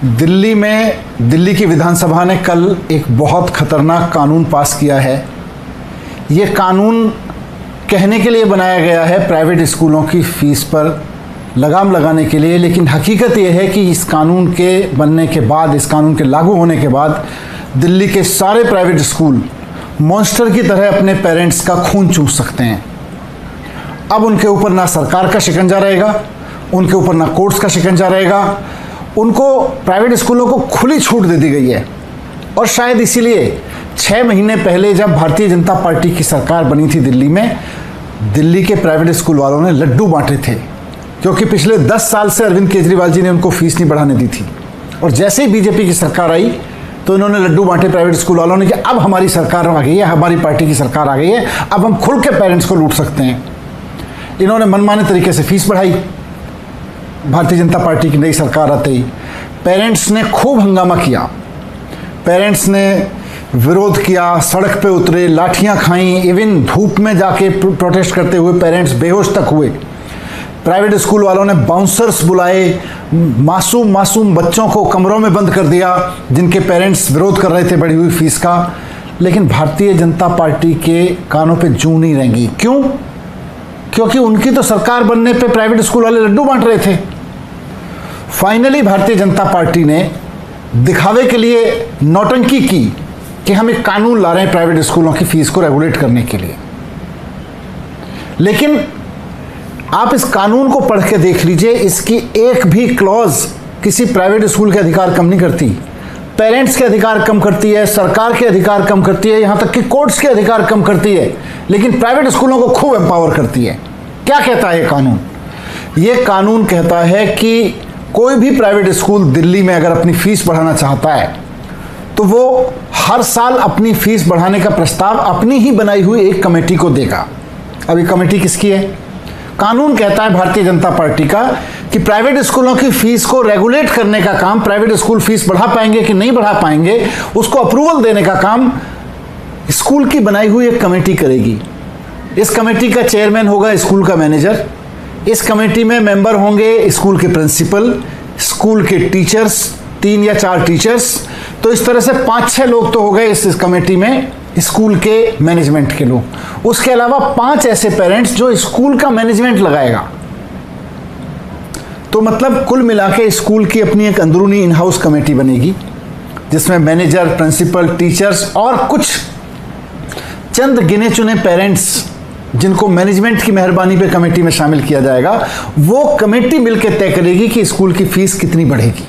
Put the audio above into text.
दिल्ली की विधानसभा ने कल एक बहुत खतरनाक कानून पास किया है। ये कानून कहने के लिए बनाया गया है प्राइवेट स्कूलों की फीस पर लगाम लगाने के लिए, लेकिन हकीकत ये है कि इस कानून के बनने के बाद, इस कानून के लागू होने के बाद दिल्ली के सारे प्राइवेट स्कूल मॉन्स्टर की तरह अपने पेरेंट्स का खून चूस सकते हैं। अब उनके ऊपर ना सरकार का शिकंजा रहेगा, उनके ऊपर ना कोर्ट्स का शिकंजा रहेगा, उनको प्राइवेट स्कूलों को खुली छूट दे दी गई है। और शायद इसीलिए 6 महीने पहले जब भारतीय जनता पार्टी की सरकार बनी थी दिल्ली में, दिल्ली के प्राइवेट स्कूल वालों ने लड्डू बांटे थे, क्योंकि पिछले 10 साल से अरविंद केजरीवाल जी ने उनको फीस नहीं बढ़ाने दी थी। और जैसे ही बीजेपी की सरकार आई तो इन्होंने लड्डू बांटे प्राइवेट स्कूल वालों ने कि अब हमारी सरकार आ गई है, हमारी पार्टी की सरकार आ गई है, अब हम खुल के पेरेंट्स को लूट सकते हैं। इन्होंने मनमाने तरीके से फीस बढ़ाई। भारतीय जनता पार्टी की नई सरकार आते ही पेरेंट्स ने खूब हंगामा किया, पेरेंट्स ने विरोध किया, सड़क पे उतरे, लाठियां खाईं, इवन धूप में जाके प्रोटेस्ट करते हुए पेरेंट्स बेहोश तक हुए। प्राइवेट स्कूल वालों ने बाउंसर्स बुलाए, मासूम बच्चों को कमरों में बंद कर दिया जिनके पेरेंट्स विरोध कर रहे थे बढ़ी हुई फीस का। लेकिन भारतीय जनता पार्टी के कानों पे जूं नहीं रहेंगी। क्यों? क्योंकि उनकी तो सरकार बनने पे प्राइवेट स्कूल वाले लड्डू बांट रहे थे। फाइनली भारतीय जनता पार्टी ने दिखावे के लिए नौटंकी की कि हम एक कानून ला रहे हैं प्राइवेट स्कूलों की फीस को रेगुलेट करने के लिए। लेकिन आप इस कानून को पढ़ के देख लीजिए, इसकी एक भी क्लॉज किसी प्राइवेट स्कूल के अधिकार कम नहीं करती। पेरेंट्स के अधिकार कम करती है, सरकार के अधिकार कम करती है, यहां तक कि कोर्ट्स के अधिकार कम करती है, लेकिन प्राइवेट स्कूलों को खूब एम्पावर करती है। क्या कहता है ये कानून? ये कानून कहता है कि कोई भी प्राइवेट स्कूल दिल्ली में अगर अपनी फीस बढ़ाना चाहता है तो वो हर साल अपनी फीस बढ़ाने का प्रस्ताव अपनी ही बनाई हुई एक कमेटी को देगा। अब ये कमेटी किसकी है? कानून कहता है भारतीय जनता पार्टी का कि प्राइवेट स्कूलों की फीस को रेगुलेट करने का काम, प्राइवेट स्कूल फीस बढ़ा पाएंगे कि नहीं बढ़ा पाएंगे, उसको अप्रूवल देने का काम स्कूल की बनाई हुई एक कमेटी करेगी। इस कमेटी का चेयरमैन होगा स्कूल का मैनेजर। इस कमेटी में मेंबर होंगे स्कूल के प्रिंसिपल, स्कूल के टीचर्स, 3 या 4 टीचर्स। तो इस तरह से 5-6 लोग तो हो गए इस कमेटी में, स्कूल के मैनेजमेंट के लोग। उसके अलावा 5 ऐसे पेरेंट्स जो स्कूल का मैनेजमेंट लगाएगा। तो मतलब कुल मिला के स्कूल की अपनी एक अंदरूनी इन हाउस कमेटी बनेगी, जिसमें मैनेजर, प्रिंसिपल, टीचर्स और कुछ चंद गिने चुने पेरेंट्स जिनको मैनेजमेंट की मेहरबानी पे कमेटी में शामिल किया जाएगा। वो कमेटी मिलकर तय करेगी कि स्कूल की फीस कितनी बढ़ेगी।